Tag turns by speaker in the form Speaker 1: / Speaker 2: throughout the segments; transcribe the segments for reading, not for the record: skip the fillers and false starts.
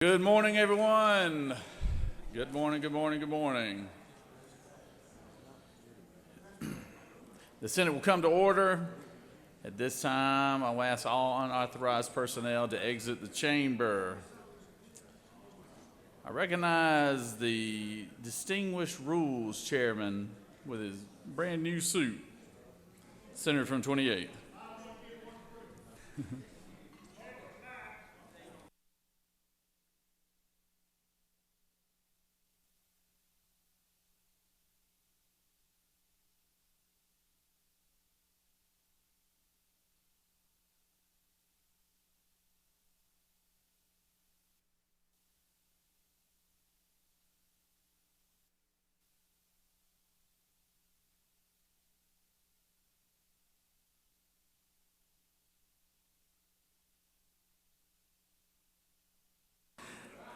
Speaker 1: Good morning, everyone. Good morning, good morning, good morning. The Senate will come to order. At this time, I'll ask all unauthorized personnel to exit the chamber. I recognize the distinguished rules chairman with his brand new suit, Senator from 28.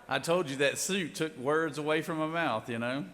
Speaker 1: I told you that suit took words away from my mouth, you know?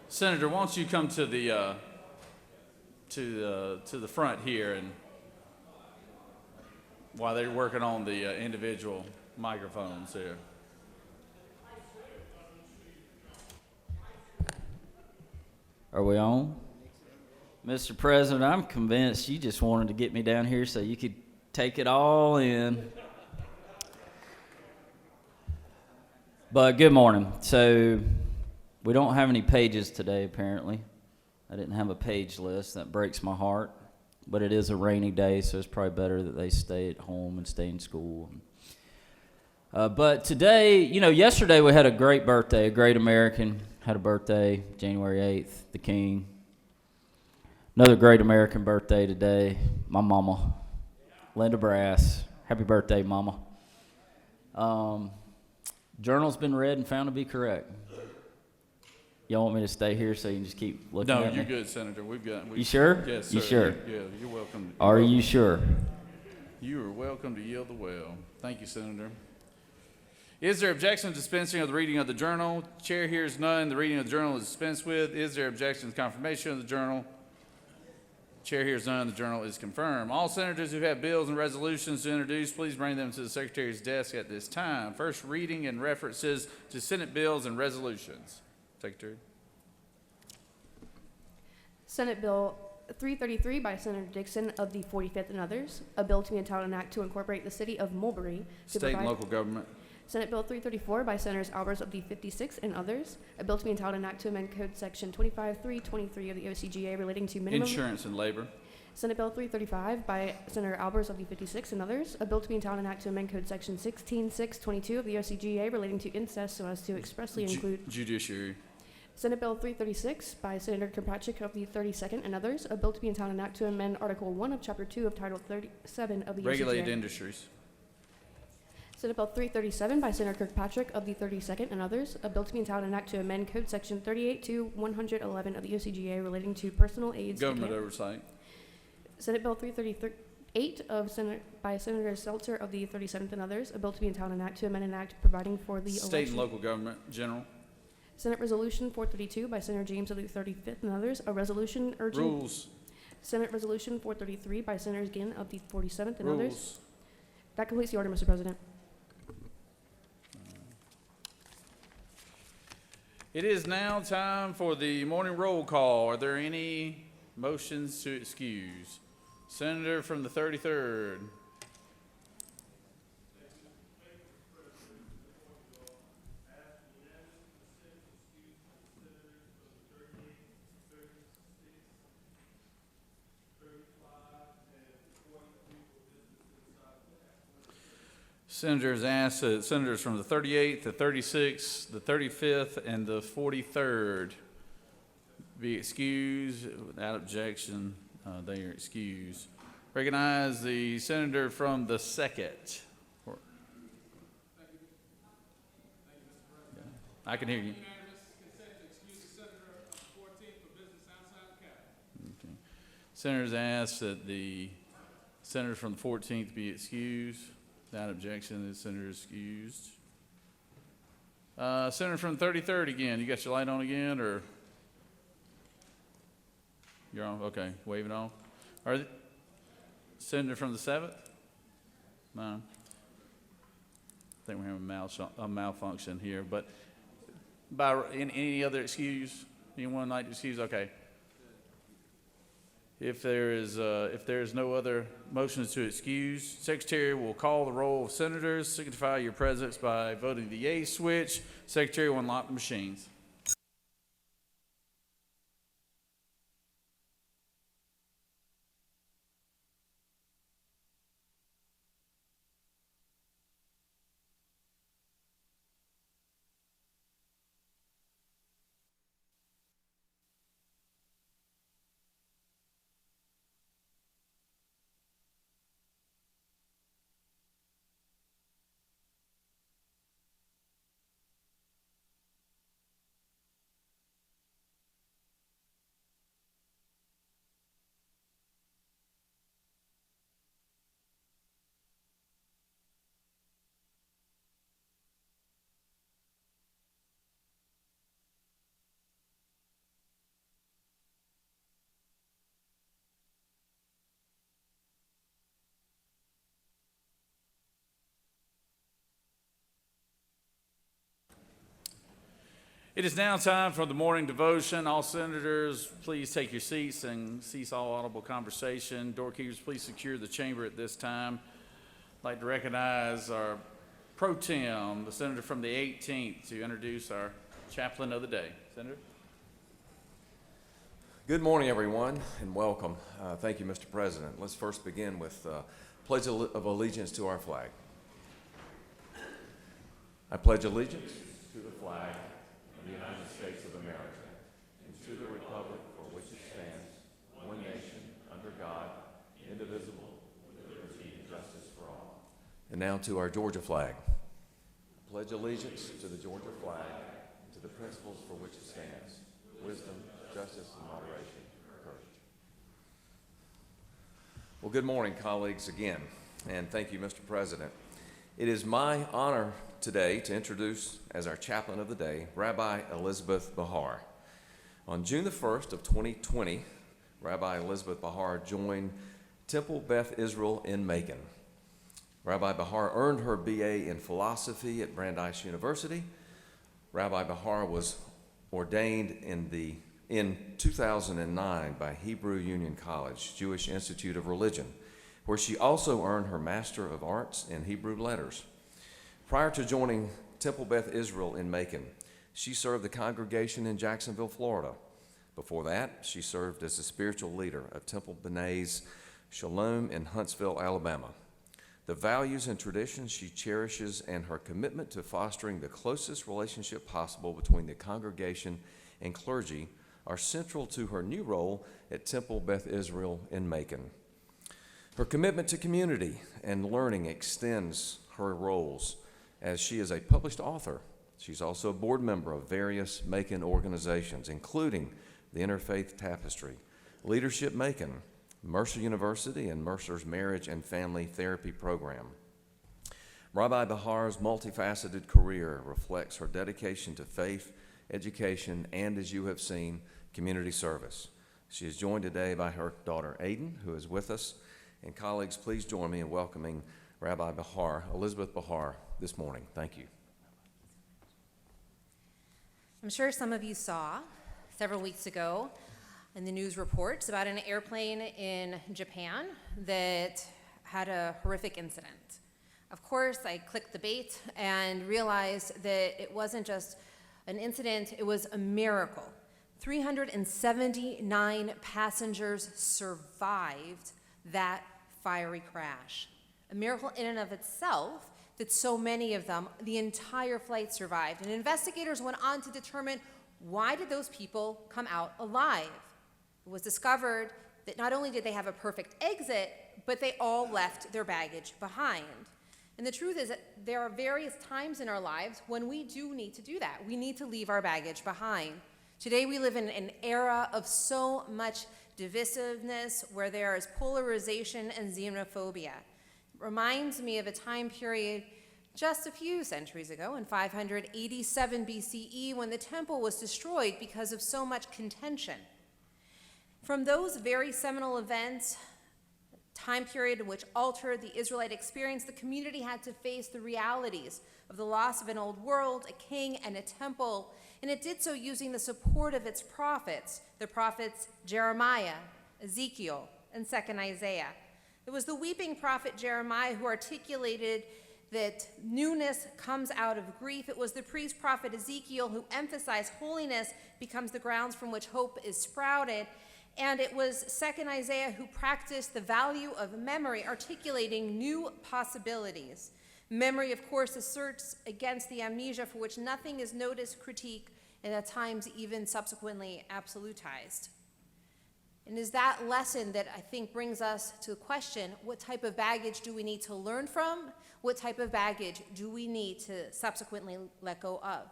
Speaker 1: Senator, why don't you come to the front here, and while they're working on the individual microphones here.
Speaker 2: Are we on? Mr. President, I'm convinced you just wanted to get me down here so you could take it all in. But good morning. So we don't have any pages today, apparently. I didn't have a page list. That breaks my heart. But it is a rainy day, so it's probably better that they stay at home and stay in school. But today, yesterday we had a great birthday. A great American had a birthday, January 8th, the King. Another great American birthday today, my mama, Linda Brass. Happy birthday, mama. Journal's been read and found to be correct. Y'all want me to stay here so you can just keep looking at me?
Speaker 1: No, you're good, Senator.
Speaker 2: You sure?
Speaker 1: Yes, sir.
Speaker 2: You sure?
Speaker 1: Yeah, you're welcome.
Speaker 2: Are you sure?
Speaker 1: You are welcome to yield the well. Thank you, Senator. Is there objection to dispensing of the reading of the journal? Chair hears none. The reading of the journal is dispensed with. Is there objection to confirmation of the journal? Chair hears none. The journal is confirmed. All senators who have bills and resolutions to introduce, please bring them to the Secretary's desk at this time. First reading and references to Senate bills and resolutions. Secretary.
Speaker 3: Senate Bill 333 by Senator Dixon of the 45th and others, a bill to be entitled an act to incorporate the city of Mulberry to
Speaker 1: State and local government.
Speaker 3: Senate Bill 334 by Senators Albers of the 56th and others, a bill to be entitled an act to amend Code Section 25323 of the OCGA relating to minimum
Speaker 1: Insurance and labor.
Speaker 3: Senate Bill 335 by Senator Albers of the 56th and others, a bill to be entitled an act to amend Code Section 16622 of the OCGA relating to incest so as to expressly include
Speaker 1: Judiciary.
Speaker 3: Senate Bill 336 by Senator Kirkpatrick of the 32nd and others, a bill to be entitled an act to amend Article 1 of Chapter 2 of Title 37 of the
Speaker 1: Regulated
Speaker 3: OCGA.
Speaker 1: industries.
Speaker 3: Senate Bill 337 by Senator Kirkpatrick of the 32nd and others, a bill to be entitled an act to amend Code Section 38-111 of the OCGA relating to personal aids.
Speaker 1: Government oversight.
Speaker 3: Senate Bill 338 by Senator Seltzer of the 37th and others, a bill to be entitled an act to amend an act providing for the
Speaker 1: State and local government, general.
Speaker 3: Senate Resolution 432 by Senator James of the 35th and others, a resolution urging.
Speaker 1: Rules.
Speaker 3: Senate Resolution 433 by Senator Ginn of the 47th and
Speaker 1: Rules.
Speaker 3: others. That completes the order, Mr. President.
Speaker 1: It is now time for the morning roll call. Are there any motions to excuse? Senator from the 33rd. Senators ask that senators from the 38th, the 36th, the 35th, and the 43rd be excused. Without objection, they are excused. Recognize the senator from the 2nd. I can hear you. Okay. Senators ask that the senator from the 14th be excused. Without objection, the senator is excused. Senator from the 33rd again. You got your light on again, or you're on? Okay, wave it on. Senator from the 7th? No. I think we're having a malfunction here, but by any other excuse? Anyone like to excuse? Okay. If there is no other motions to excuse, Secretary will call the roll of senators. Signify your presence by voting the yea switch. Secretary will unlock the machines. It is now time for the morning devotion. All senators, please take your seats and cease all audible conversation. Doorkeepers, please secure the chamber at this time. I'd like to recognize our pro tem, the senator from the 18th, to introduce our chaplain of the day. Senator?
Speaker 4: Good morning, everyone, and welcome. Thank you, Mr. President. Let's first begin with Pledge of Allegiance to our flag. I pledge allegiance to the flag of the United States of America and to the republic for which it stands, one nation, under God, indivisible, with liberty and justice for all. And now to our Georgia flag. I pledge allegiance to the Georgia flag and to the principles for which it stands, wisdom, justice, and moderation, courage. Well, good morning, colleagues, again, and thank you, Mr. President. It is my honor today to introduce as our chaplain of the day, Rabbi Elizabeth Bahar. On June the 1st of 2020, Rabbi Elizabeth Bahar joined Temple Beth Israel in Macon. Rabbi Bahar earned her BA in philosophy at Brandeis University. Rabbi Bahar was ordained in 2009 by Hebrew Union College, Jewish Institute of Religion, where she also earned her Master of Arts in Hebrew Letters. Prior to joining Temple Beth Israel in Macon, she served the congregation in Jacksonville, Florida. Before that, she served as the spiritual leader of Temple B'nai's Shalom in Huntsville, Alabama. The values and traditions she cherishes and her commitment to fostering the closest relationship possible between the congregation and clergy are central to her new role at Temple Beth Israel in Macon. Her commitment to community and learning extends her roles as she is a published author. She's also a board member of various Macon organizations, including the Interfaith Tapestry, Leadership Macon, Mercer University, and Mercer's Marriage and Family Therapy Program. Rabbi Bahar's multifaceted career reflects her dedication to faith, education, and, as you have seen, community service. She is joined today by her daughter, Aiden, who is with us. And colleagues, please join me in welcoming Rabbi Bahar, Elizabeth Bahar, this morning. Thank you.
Speaker 5: I'm sure some of you saw several weeks ago in the news reports about an airplane in Japan that had a horrific incident. Of course, I clicked the bait and realized that it wasn't just an incident, it was a miracle. 379 passengers survived that fiery crash. A miracle in and of itself that so many of them, the entire flight survived. And investigators went on to determine, why did those people come out alive? It was discovered that not only did they have a perfect exit, but they all left their baggage behind. And the truth is that there are various times in our lives when we do need to do that. We need to leave our baggage behind. Today we live in an era of so much divisiveness, where there is polarization and xenophobia. It reminds me of a time period just a few centuries ago, in 587 BCE, when the temple was destroyed because of so much contention. From those very seminal events, time period in which altered the Israelite experience, the community had to face the realities of the loss of an old world, a king, and a temple, and it did so using the support of its prophets, the prophets Jeremiah, Ezekiel, and 2nd Isaiah. It was the weeping prophet Jeremiah who articulated that newness comes out of grief. It was the priest prophet Ezekiel who emphasized holiness becomes the grounds from which hope is sprouted. And it was 2nd Isaiah who practiced the value of memory, articulating new possibilities. Memory, of course, asserts against the amnesia for which nothing is noticed, critiqued, and at times even subsequently absolutized. And is that lesson that I think brings us to the question, what type of baggage do we need to learn from? What type of baggage do we need to subsequently let go of?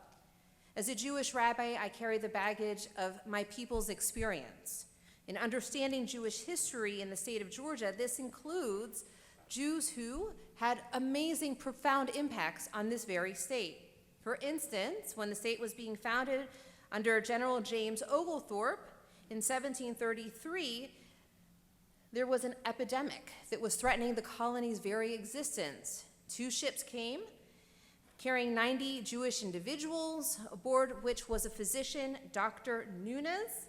Speaker 5: As a Jewish rabbi, I carry the baggage of my people's experience. In understanding Jewish history in the state of Georgia, this includes Jews who had amazing, profound impacts on this very state. For instance, when the state was being founded under General James Oglethorpe in 1733, there was an epidemic that was threatening the colony's very existence. 2 ships came, carrying 90 Jewish individuals, aboard which was a physician, Dr. Nunes,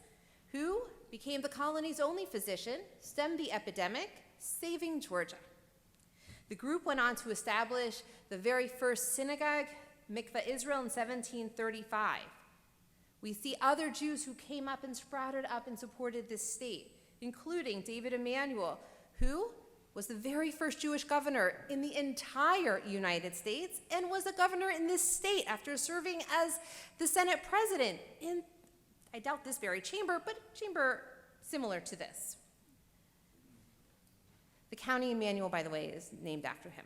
Speaker 5: who became the colony's only physician, stemmed the epidemic, saving Georgia. The group went on to establish the very first synagogue, Mikveh Israel, in 1735. We see other Jews who came up and sprouted up and supported this state, including David Emanuel, who was the very first Jewish governor in the entire United States and was a governor in this state after serving as the Senate president in, I doubt this very chamber, but chamber similar to this. The county Emanuel, by the way, is named after him.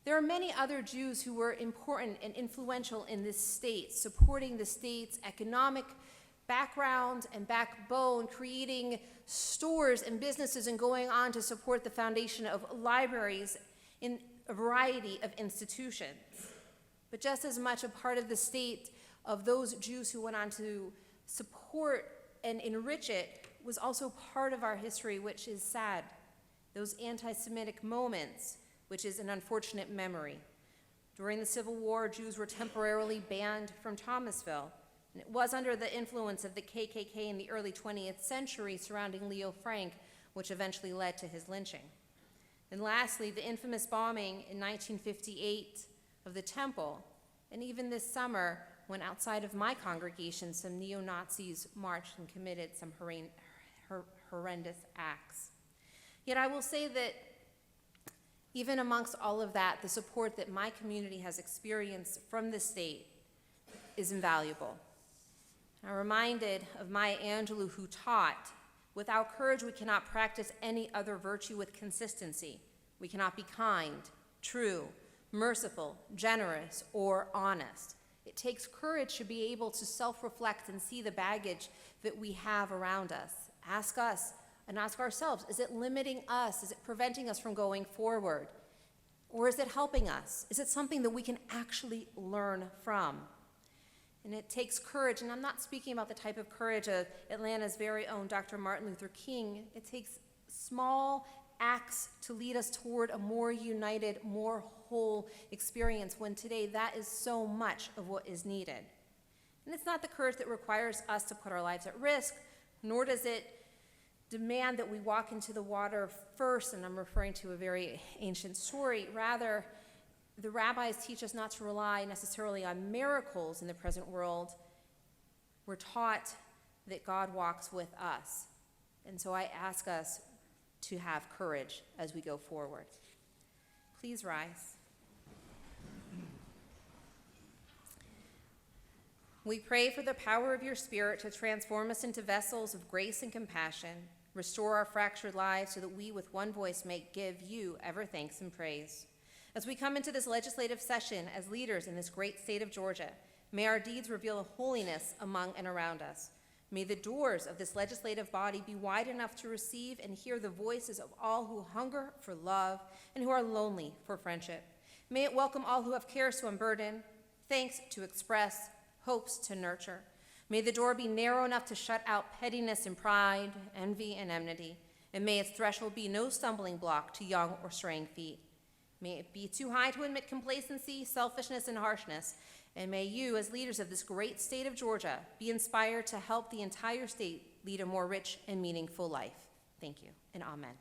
Speaker 5: There are many other Jews who were important and influential in this state, supporting the state's economic background and backbone, creating stores and businesses and going on to support the foundation of libraries in a variety of institutions. But just as much a part of the state of those Jews who went on to support and enrich it was also part of our history, which is sad. Those anti-Semitic moments, which is an unfortunate memory. During the Civil War, Jews were temporarily banned from Thomasville, and it was under the influence of the KKK in the early 20th century surrounding Leo Frank, which eventually led to his lynching. And lastly, the infamous bombing in 1958 of the temple, and even this summer, when outside of my congregation, some neo-Nazis marched and committed some horrendous acts. Yet I will say that even amongst all of that, the support that my community has experienced from the state is invaluable. I'm reminded of Maya Angelou, who taught, without courage we cannot practice any other virtue with consistency. We cannot be kind, true, merciful, generous, or honest. It takes courage to be able to self-reflect and see the baggage that we have around us. Ask us and ask ourselves, is it limiting us? Is it preventing us from going forward? Or is it helping us? Is it something that we can actually learn from? And it takes courage, and I'm not speaking about the type of courage of Atlanta's very own Dr. Martin Luther King. It takes small acts to lead us toward a more united, more whole experience, when today that is so much of what is needed. And it's not the courage that requires us to put our lives at risk, nor does it demand that we walk into the water first, and I'm referring to a very ancient story. Rather, the rabbis teach us not to rely necessarily on miracles in the present world. We're taught that God walks with us. And so I ask us to have courage as we go forward. Please rise. We pray for the power of your Spirit to transform us into vessels of grace and compassion, restore our fractured lives so that we with one voice may give you ever thanks and praise. As we come into this legislative session as leaders in this great state of Georgia, may our deeds reveal holiness among and around us. May the doors of this legislative body be wide enough to receive and hear the voices of all who hunger for love and who are lonely for friendship. May it welcome all who have cares to unburden, thanks to express, hopes to nurture. May the door be narrow enough to shut out pettiness and pride, envy and enmity, and may its threshold be no stumbling block to young or straying feet. May it be too high to admit complacency, selfishness, and harshness, and may you, as leaders of this great state of Georgia, be inspired to help the entire state lead a more rich and meaningful life. Thank you, and amen.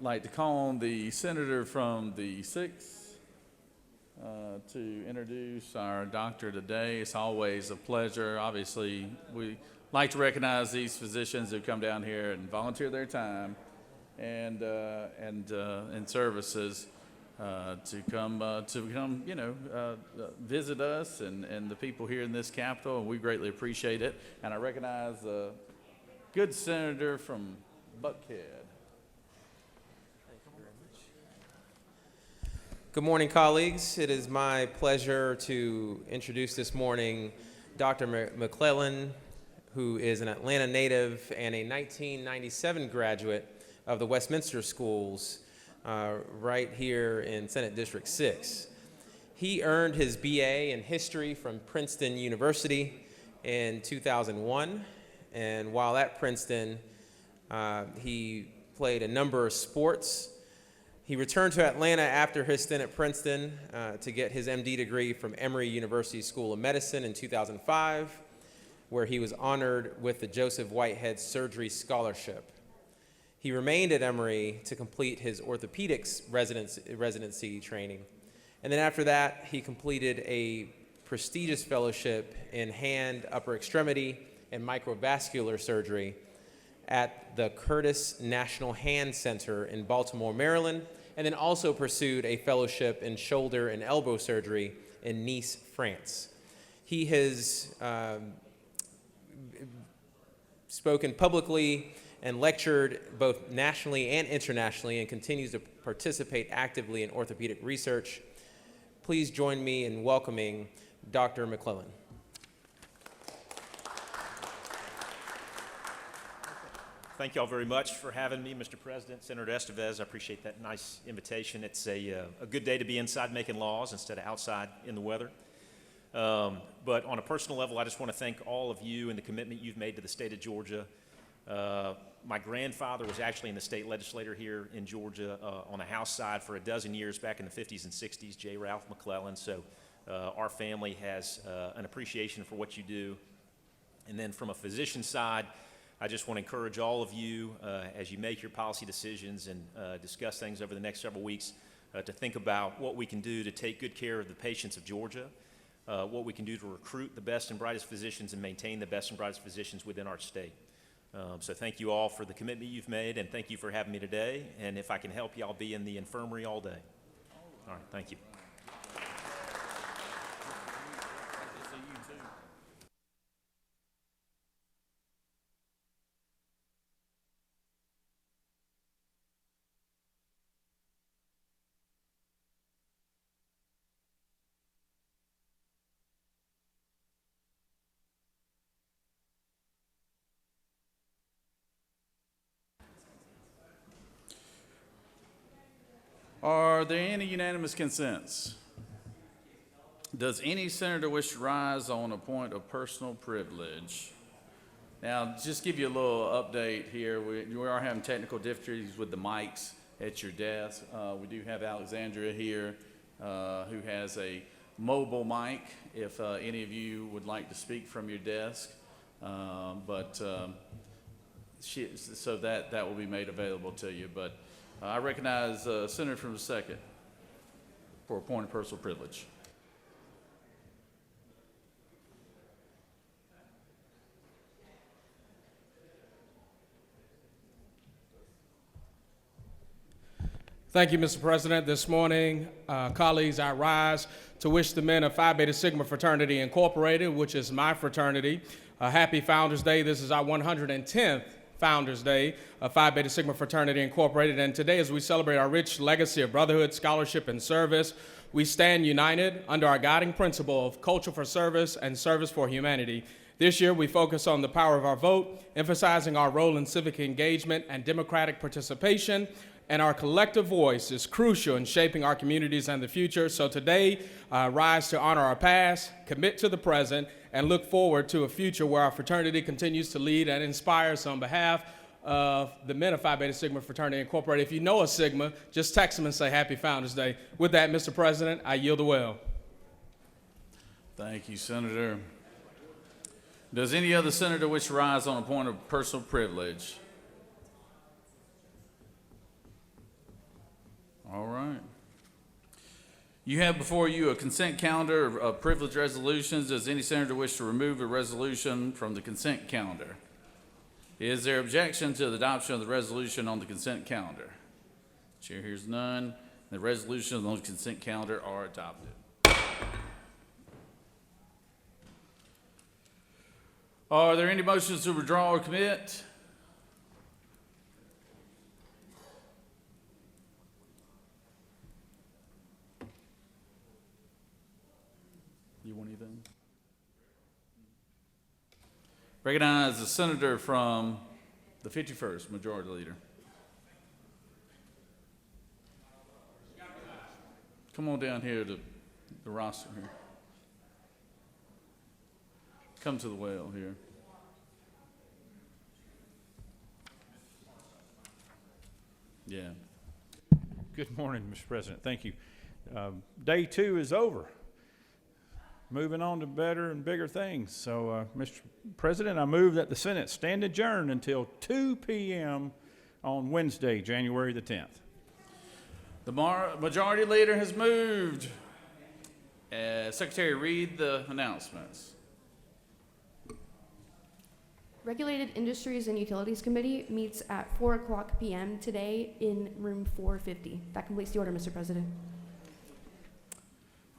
Speaker 1: like to call on the senator from the 6th to introduce our doctor today. It's always a pleasure. Obviously, we like to recognize these physicians who come down here and volunteer their time and services to come, visit us and the people here in this Capitol, and we greatly appreciate it. And I recognize a good senator from Buckhead.
Speaker 6: Good morning, colleagues. It is my pleasure to introduce this morning Dr. McClellan, who is an Atlanta native and a 1997 graduate of the Westminster Schools right here in Senate District 6. He earned his BA in history from Princeton University in 2001, and while at Princeton, he played a number of sports. He returned to Atlanta after his stint at Princeton to get his MD degree from Emory University School of Medicine in 2005, where he was honored with the Joseph Whitehead Surgery Scholarship. He remained at Emory to complete his orthopedics residency training. And then after that, he completed a prestigious fellowship in hand, upper extremity, and microvascular surgery at the Curtis National Hand Center in Baltimore, Maryland, and then also pursued a fellowship in shoulder and elbow surgery in Nice, France. He has spoken publicly and lectured both nationally and internationally and continues to participate actively in orthopedic research. Please join me in welcoming Dr. McClellan.
Speaker 7: Thank you all very much for having me, Mr. President, Senator Estevez. I appreciate that nice invitation. It's a good day to be inside making laws instead of outside in the weather. But on a personal level, I just want to thank all of you and the commitment you've made to the state of Georgia. My grandfather was actually in the state legislature here in Georgia on the House side for a dozen years back in the 50s and 60s, J. Ralph McClellan. So our family has an appreciation for what you do. And then from a physician side, I just want to encourage all of you as you make your policy decisions and discuss things over the next several weeks to think about what we can do to take good care of the patients of Georgia, what we can do to recruit the best and brightest physicians and maintain the best and brightest physicians within our state. So thank you all for the commitment you've made, and thank you for having me today. And if I can help you, I'll be in the infirmary all day. All right, thank you.
Speaker 1: Are there any unanimous consents? Does any senator wish to rise on a point of personal privilege? Now, just give you a little update here. We are having technical difficulties with the mics at your desk. We do have Alexandria here who has a mobile mic if any of you would like to speak from your desk. So that will be made available to you. But I recognize Senator from the 2nd for a point of personal privilege.
Speaker 8: Thank you, Mr. President. This morning, colleagues, I rise to wish the men of Phi Beta Sigma Fraternity Incorporated, which is my fraternity, a happy Founders Day. This is our 110th Founders Day of Phi Beta Sigma Fraternity Incorporated, and today as we celebrate our rich legacy of brotherhood, scholarship, and service, we stand united under our guiding principle of culture for service and service for humanity. This year, we focus on the power of our vote, emphasizing our role in civic engagement and democratic participation, and our collective voice is crucial in shaping our communities and the future. So today, rise to honor our past, commit to the present, and look forward to a future where our fraternity continues to lead and inspire. So on behalf of the men of Phi Beta Sigma Fraternity Incorporated, if you know a Sigma, just text them and say Happy Founders Day. With that, Mr. President, I yield the well.
Speaker 1: Thank you, Senator. Does any other senator wish to rise on a point of personal privilege? All right. You have before you a consent calendar of privileged resolutions. Does any senator wish to remove a resolution from the consent calendar? Is there objection to the adoption of the resolution on the consent calendar? Chair hears none. The resolutions on the consent calendar are adopted. Are there any motions to withdraw or commit? You want anything? Recognize the senator from the 51st, Majority Leader. Come on down here to the roster here. Come to the well here. Yeah.
Speaker 9: Good morning, Mr. President. Thank you. Day 2 is over. Moving on to better and bigger things. So, Mr. President, I move that the Senate stand adjourned until 2 p.m. on Wednesday, January the 10th.
Speaker 1: The Majority Leader has moved. Secretary, read the announcements.
Speaker 3: Regulated Industries and Utilities Committee meets at 4:00 p.m. today in room 450. That completes the order, Mr. President.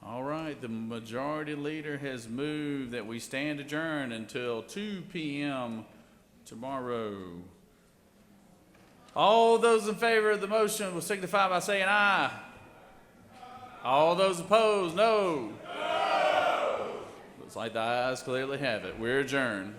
Speaker 1: All right, the Majority Leader has moved that we stand adjourned until 2 p.m. tomorrow. All those in favor of the motion will signify by saying aye. All those opposed, no. Looks like the ayes clearly have it. We're adjourned.